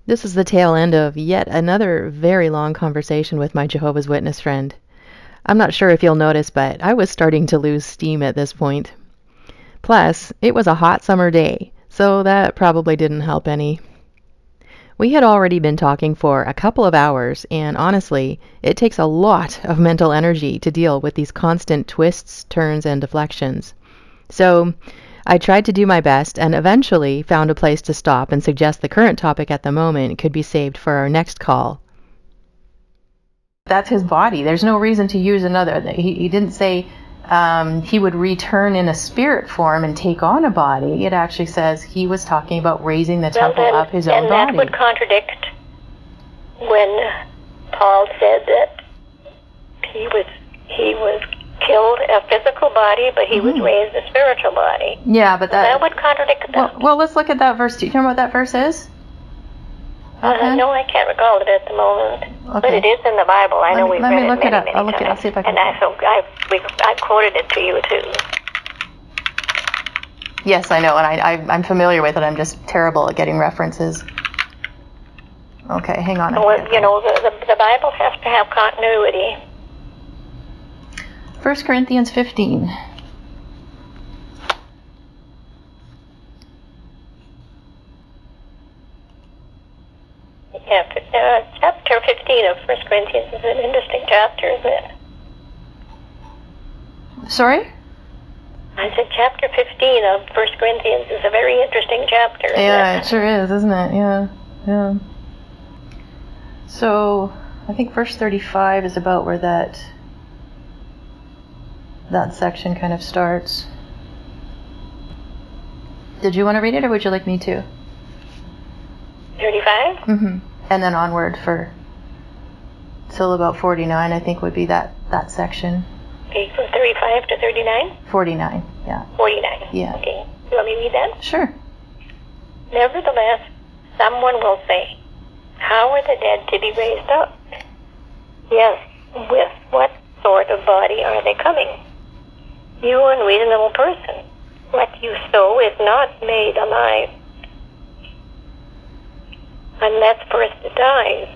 This is the tail end of yet another very long conversation with my Jehovah's Witness friend. I'm not sure if you'll notice, but I was starting to lose steam at this point. Plus, it was a hot summer day, so that probably didn't help any. We had already been talking for a couple of hours, and honestly, it takes a lot of mental energy to deal with these constant twists, turns, and deflections. So, I tried to do my best and eventually found a place to stop and suggest the current topic at the moment could be saved for our next call. That's his body. There's no reason to use another. He didn't say he would return in a spirit form and take on a body. It actually says he was talking about raising the temple of his own body. And that would contradict when Paul said that he was killed a physical body, but he was raised a spiritual body. Yeah, but that would contradict that. Well, let's look at that verse. Do you remember what that verse is? Okay. No, I can't recall it at the moment. Okay. But it is in the Bible. I know we've read it many, many times. I'll look it up. I'll see if I can. And I quoted it to you too. Yes, I know, and I'm familiar with it. I'm just terrible at getting references. Okay, hang on. Well, the Bible has to have continuity. 1 Corinthians 15. Chapter 15 of 1 Corinthians is an interesting chapter, isn't it? Sorry? I said chapter 15 of 1 Corinthians is a very interesting chapter. Yeah, it sure is, isn't it? Yeah. So, I think verse 35 is about where that section kind of starts. Did you want to read it, or would you like me to? 35? Mm-hmm. And then onward till about 49, I think would be that section. Okay, from 35 to 39? 49, yeah. 49? Yeah. Okay. You want me to read that? Sure. Nevertheless, someone will say, how are the dead to be raised up? Yes, with what sort of body are they coming? You unreasonable person, what you sow is not made alive, unless first it dies.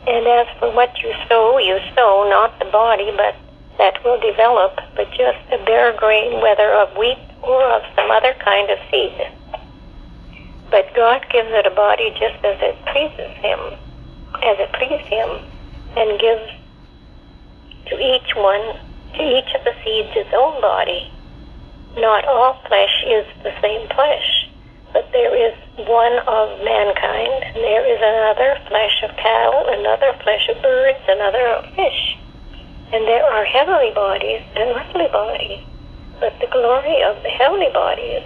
And as for what you sow not the body, but that will develop, but just a bare grain, whether of wheat or of some other kind of seed. But God gives it a body just as it pleases him, and gives to each of the seeds its own body. Not all flesh is the same flesh, but there is one of mankind, and there is another flesh of cattle, another flesh of birds, another of fish. And there are heavenly bodies and earthly bodies, but the glory of the heavenly bodies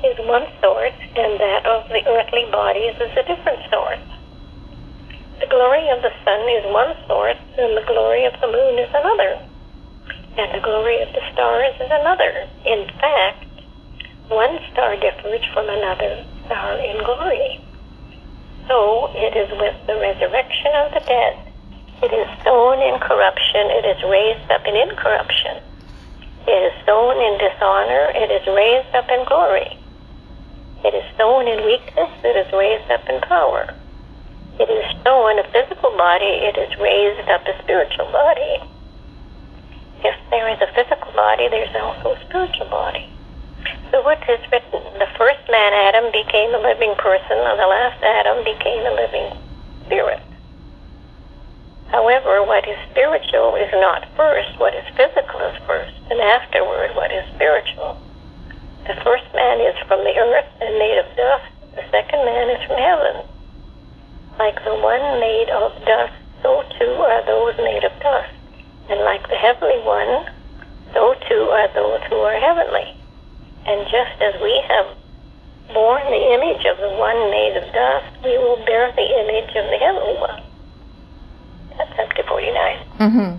is one sort, and that of the earthly bodies is a different sort. The glory of the sun is one sort, and the glory of the moon is another, and the glory of the stars is another. In fact, one star differs from another star in glory. So it is with the resurrection of the dead. It is sown in corruption, it is raised up in incorruption. It is sown in dishonor, it is raised up in glory. It is sown in weakness, it is raised up in power. It is sown a physical body, it is raised up a spiritual body. If there is a physical body, there's also a spiritual body. So what is written? The first man, Adam, became a living person, and the last Adam became a living spirit. However, what is spiritual is not first. What is physical is first, and afterward what is spiritual. The first man is from the earth and made of dust. The second man is from heaven. Like the one made of dust, so too are those made of dust. And like the heavenly one, so too are those who are heavenly. And just as we have borne the image of the one made of dust, we will bear the image of the heavenly one. That's up to 49. Mm-hmm.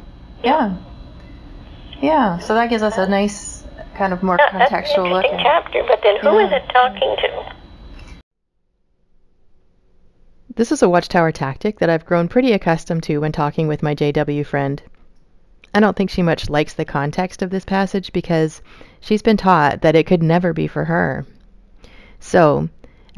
Yeah. So that gives us a nice kind of more contextual look. That's an interesting chapter, but then who is it talking to? This is a watchtower tactic that I've grown pretty accustomed to when talking with my JW friend. I don't think she much likes the context of this passage because she's been taught that it could never be for her. So,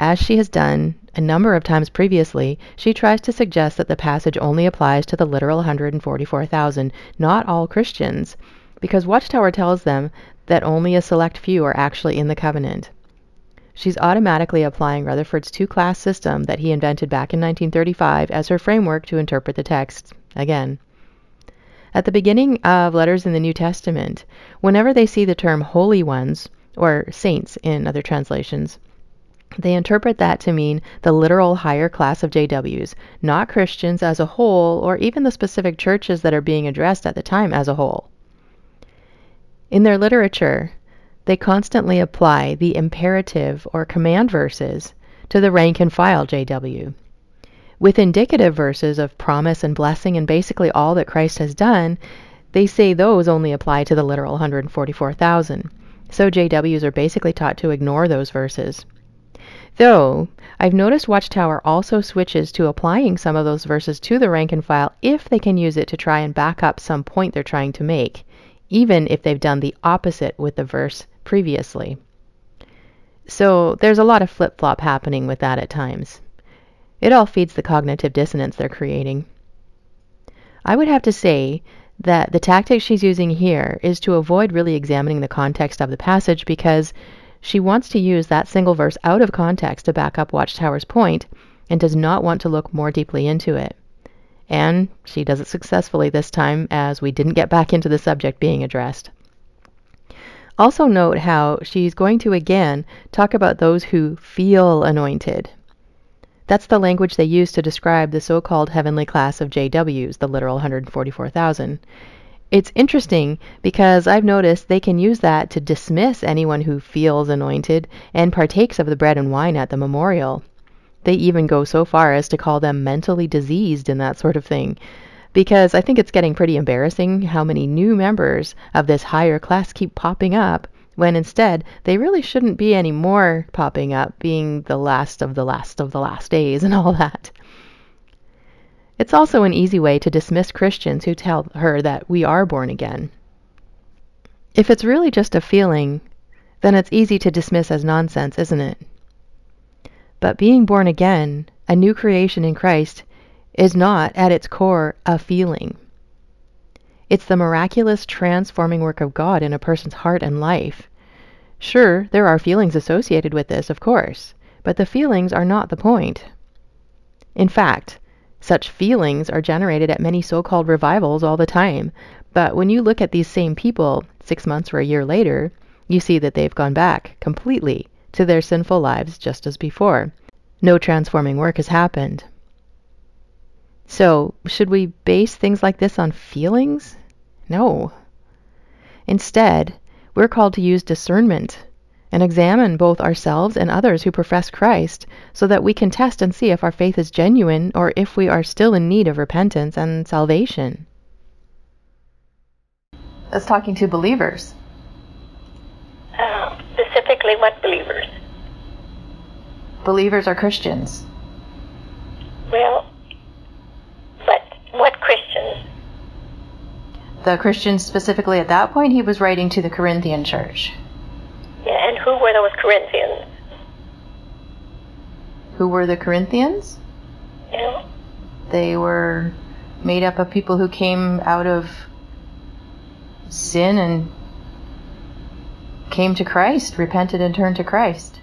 As she has done a number of times previously, she tries to suggest that the passage only applies to the literal 144,000, not all Christians, because Watchtower tells them that only a select few are actually in the covenant. She's automatically applying Rutherford's two-class system that he invented back in 1935 as her framework to interpret the text again. At the beginning of letters in the New Testament, whenever they see the term holy ones, or saints in other translations, they interpret that to mean the literal higher class of JWs, not Christians as a whole, or even the specific churches that are being addressed at the time as a whole. In their literature, they constantly apply the imperative or command verses to the rank and file JW. With indicative verses of promise and blessing and basically all that Christ has done, they say those only apply to the literal 144,000. So JWs are basically taught to ignore those verses. Though, I've noticed Watchtower also switches to applying some of those verses to the rank and file if they can use it to try and back up some point they're trying to make, even if they've done the opposite with the verse previously. So there's a lot of flip-flop happening with that at times. It all feeds the cognitive dissonance they're creating. I would have to say that the tactic she's using here is to avoid really examining the context of the passage because she wants to use that single verse out of context to back up Watchtower's point and does not want to look more deeply into it. And she does it successfully this time, as we didn't get back into the subject being addressed. Also note how she's going to again talk about those who feel anointed. That's the language they use to describe the so-called heavenly class of JWs, the literal 144,000. It's interesting because I've noticed they can use that to dismiss anyone who feels anointed and partakes of the bread and wine at the memorial. They even go so far as to call them mentally diseased and that sort of thing, because I think it's getting pretty embarrassing how many new members of this higher class keep popping up, when instead they really shouldn't be any more popping up, being the last of the last of the last days and all that. It's also an easy way to dismiss Christians who tell her that we are born again. If it's really just a feeling, then it's easy to dismiss as nonsense, isn't it? But being born again, a new creation in Christ, is not, at its core, a feeling. It's the miraculous transforming work of God in a person's heart and life. Sure, there are feelings associated with this, of course, but the feelings are not the point. In fact, such feelings are generated at many so-called revivals all the time, but when you look at these same people 6 months or a year later, you see that they've gone back completely to their sinful lives just as before. No transforming work has happened. So, should we base things like this on feelings? No. Instead, we're called to use discernment and examine both ourselves and others who profess Christ so that we can test and see if our faith is genuine or if we are still in need of repentance and salvation. That's talking to believers. Specifically, what believers? Believers are Christians. Well, but what Christians? The Christians specifically at that point, he was writing to the Corinthian church. Yeah, and who were those Corinthians? Who were the Corinthians? Yeah. They were made up of people who came out of sin and came to Christ, repented and turned to Christ.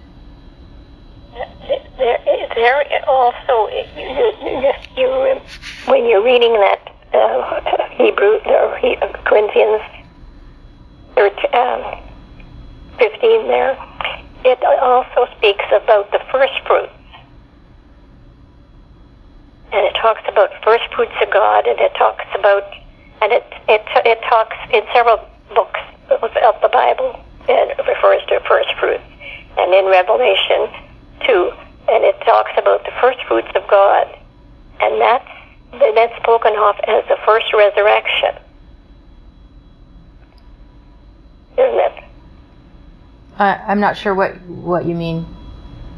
There also, when you're reading that Corinthians 15 there, it also speaks about the first fruits. And it talks about first fruits of God, and it talks about, and it talks in several books of the Bible, and it refers to first fruits. And in Revelation 2, and it talks about the first fruits of God. And that's spoken of as the first resurrection. Isn't it? I'm not sure what you mean.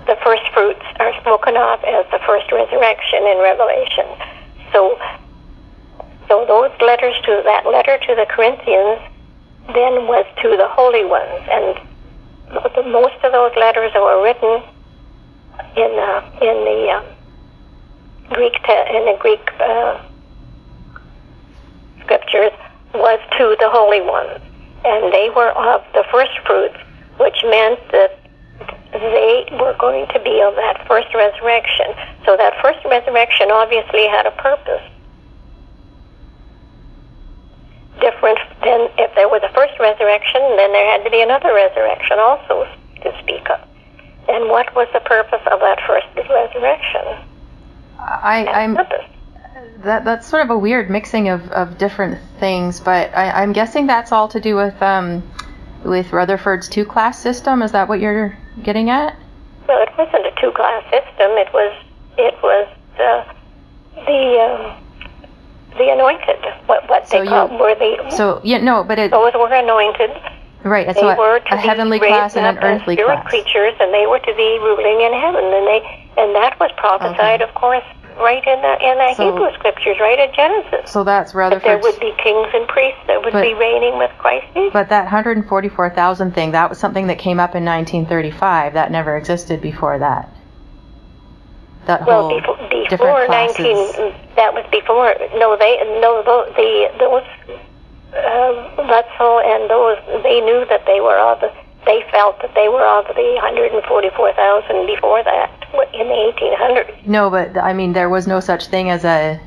The first fruits are spoken of as the first resurrection in Revelation. So those letters that letter to the Corinthians then was to the holy ones, and most of those letters that were written Greek scriptures was to the holy ones, and they were of the first fruits, which meant that they were going to be of that first resurrection. So that first resurrection obviously had a purpose. Different than if there was a first resurrection, then there had to be another resurrection also to speak of. And what was the purpose of that first resurrection? That's sort of a weird mixing of different things, but I'm guessing that's all to do with Rutherford's two-class system. Is that what you're getting at? Well, it wasn't a two-class system. It was the anointed. What they called were the. So yeah, no, but those were anointed. Right, and they so were to a heavenly class and an earthly spirit class. Creatures, and they were to be ruling in heaven, and that was prophesied, of course, right in the Hebrew scriptures, right at Genesis. So that's Rutherford's. That there would be kings and priests that would be reigning with Christ Jesus. But that 144,000 thing, that was something that came up in 1935. That never existed before that. That whole before 19. That was before. Those Lutzel and those, they knew that they were of the. They felt that they were of the 144,000 before that in the 1800s. No, but I mean there was no such thing as a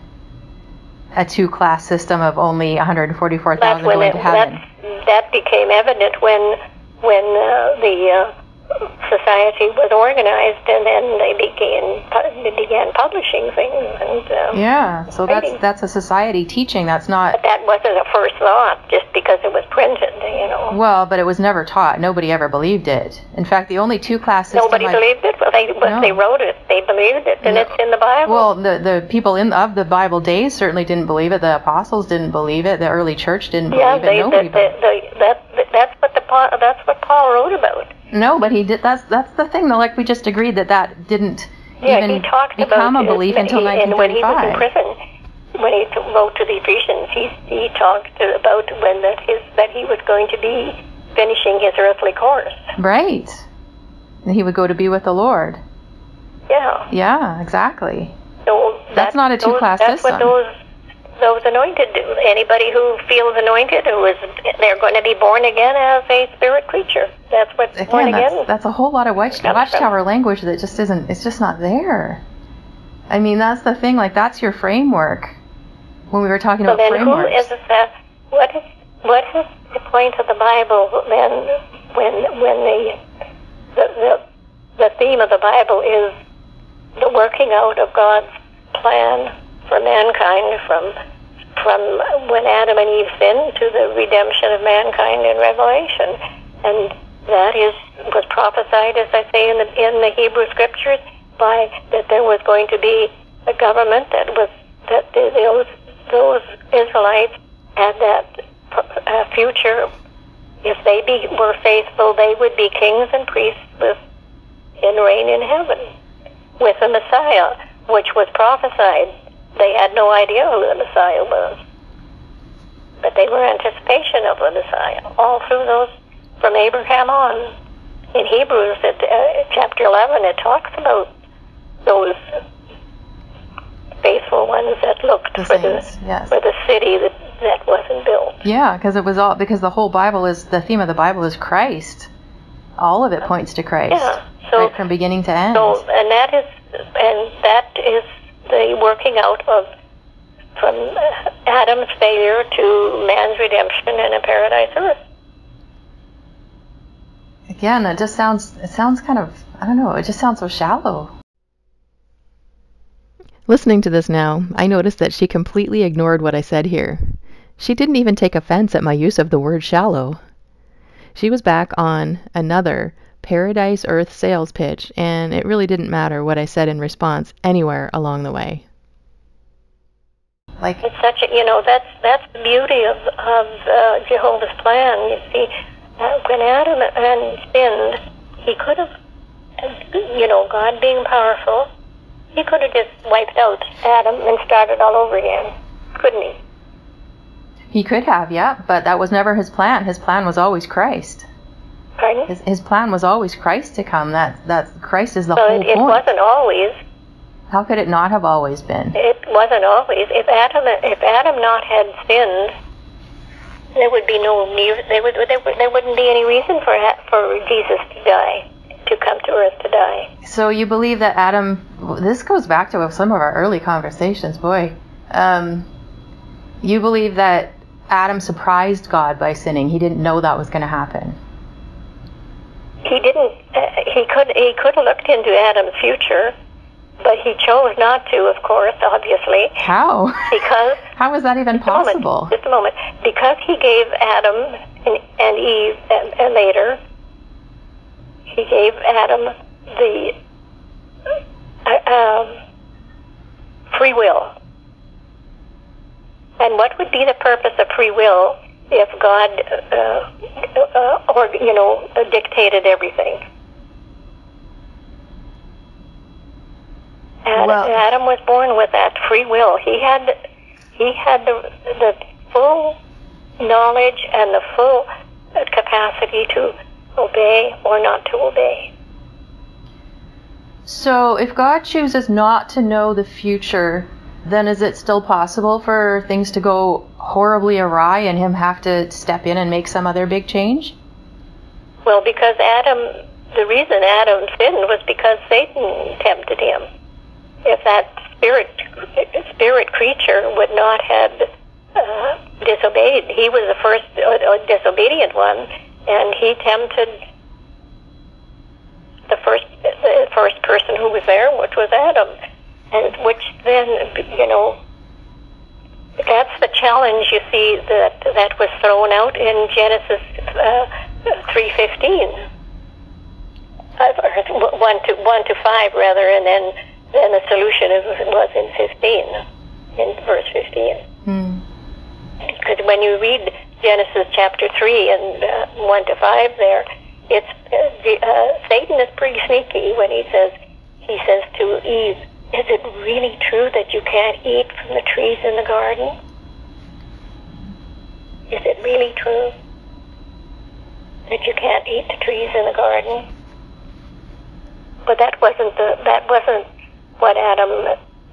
two-class system of only 144,000 going to heaven. That became evident when the society was organized, and then they began publishing things. And so that's a society teaching. That's not. But that wasn't a first thought just because it was printed, Well, but it was never taught. Nobody ever believed it. In fact, the only two-class system. Nobody believed it. Well, they wrote it. They believed it, and it's in the Bible. Well, the people of the Bible days certainly didn't believe it. The apostles didn't believe it. The early church didn't believe it. Nobody believed. That's what Paul wrote about. No, but he did. That's the thing, though. Like we just agreed that didn't even become a belief until 1935. And when he was in prison, when he wrote to the Ephesians, he talked about that he was going to be finishing his earthly course. Right. And he would go to be with the Lord. Yeah. Yeah, exactly. So that's not a two-class system. That's what those anointed do. Anybody who feels anointed, they're going to be born again as a spirit creature. That's what's born again. That's a whole lot of watchtower language that just isn't. It's just not there. I mean, that's the thing. Like that's your framework. When we were talking about frameworks. What is the point of the Bible then? When the theme of the Bible is the working out of God's plan for mankind from when Adam and Eve sinned to the redemption of mankind in Revelation, and that was prophesied, as I say in the Hebrew scriptures, that there was going to be a government that those Israelites had that future. If they were faithful, they would be kings and priests and reign in heaven with the Messiah, which was prophesied. They had no idea who the Messiah was, but they were in anticipation of the Messiah all through those from Abraham on. In Hebrews, chapter 11, it talks about those faithful ones that looked for the city that wasn't built. Yeah, because the whole Bible the theme of the Bible is Christ. All of it points to Christ. Yeah, so right from beginning to end. So, and that is the working out of from Adam's failure to man's redemption in a paradise earth. Again, it sounds kind of, I don't know, it just sounds so shallow. Listening to this now, I noticed that she completely ignored what I said here. She didn't even take offense at my use of the word shallow. She was back on another Paradise Earth sales pitch, and it really didn't matter what I said in response anywhere along the way. Like it's such that's the beauty of Jehovah's plan. You see, when Adam sinned, he could have, God being powerful, he could have just wiped out Adam and started all over again, couldn't he? He could have, yeah, but that was never his plan. His plan was always Christ. Pardon? His plan was always Christ to come. That Christ is the Well, whole it point. wasn't always. How could it not have always been? It wasn't always. If Adam not had sinned, there would be no need. There wouldn't be any reason for Jesus to die, to come to earth to die. So you believe that Adam? This goes back to some of our early conversations, boy. You believe that Adam surprised God by sinning. He didn't know that was going to happen. He didn't. He could have looked into Adam's future, but he chose not to. Of course, obviously. How? Because how is that even possible? Just a moment. Because he gave Adam and Eve, and later, he gave Adam the free will. And what would be the purpose of free will if God, dictated everything? Adam was born with that free will. He had the full knowledge and the full capacity to obey or not to obey. So if God chooses not to know the future, then is it still possible for things to go horribly awry and him have to step in and make some other big change? Well, because the reason Adam sinned was because Satan tempted him. If that spirit creature would not have disobeyed, he was the first disobedient one, and he tempted the first person who was there, which was Adam. And which then, that's the challenge, you see, that was thrown out in Genesis 3:15. 1 to 5, rather, and then the solution was in 15, in verse 15. Because when you read Genesis chapter 3 and 1 to 5 there, it's Satan is pretty sneaky when he says to Eve, "Is it really true that you can't eat from the trees in the garden? Is it really true that you can't eat the trees in the garden?" But that wasn't what Adam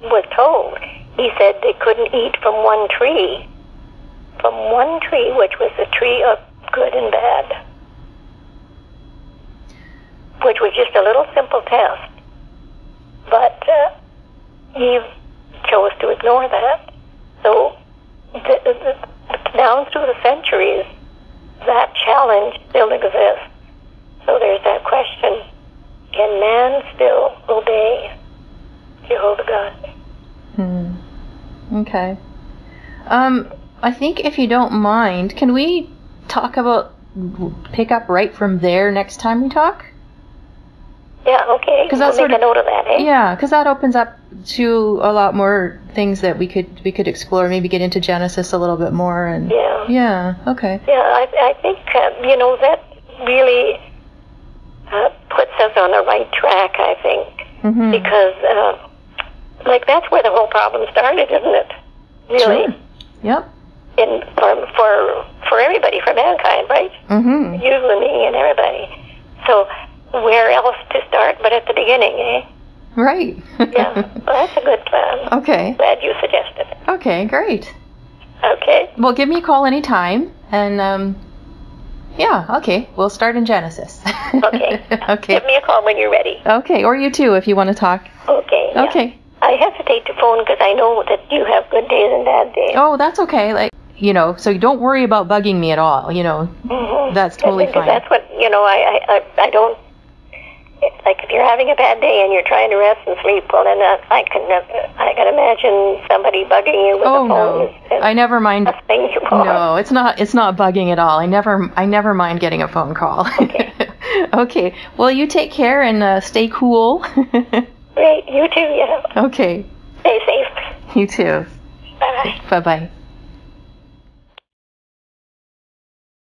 was told. He said they couldn't eat from one tree, which was the tree of good and bad, which was just a little simple test. But Eve chose to ignore that. So down through the centuries, that challenge still exists. So there's that question, can man still obey Jehovah God? Okay. I think if you don't mind, can we pick up right from there next time we talk? Yeah, okay. We'll make a note of that, eh? Yeah, because that opens up to a lot more things that we could explore. Maybe get into Genesis a little bit more. And yeah, okay. Yeah, I think that really puts us on the right track. I think because that's where the whole problem started, isn't it? Really. Sure. Yep. For everybody, for mankind, right? Mm-hmm. You and me and everybody. So where else to start but at the beginning, eh? Right. Yeah, well, that's a good plan. Okay. Glad you suggested it. Okay, great. Okay. Well, give me a call anytime, and okay, we'll start in Genesis. Okay. Okay. Give me a call when you're ready. Okay, or you too if you want to talk. Okay. Yeah. Okay. I hesitate to phone because I know that you have good days and bad days. Oh, that's okay. So don't worry about bugging me at all. That's totally fine. That's what I don't. It's like if you're having a bad day and you're trying to rest and sleep, well, then I can imagine somebody bugging you with a phone. No, I never mind. No, it's not bugging at all. I never mind getting a phone call. Okay. Okay. Well, you take care and stay cool. Great. You too. Yeah. Okay. Stay safe. You too. Bye. Bye bye.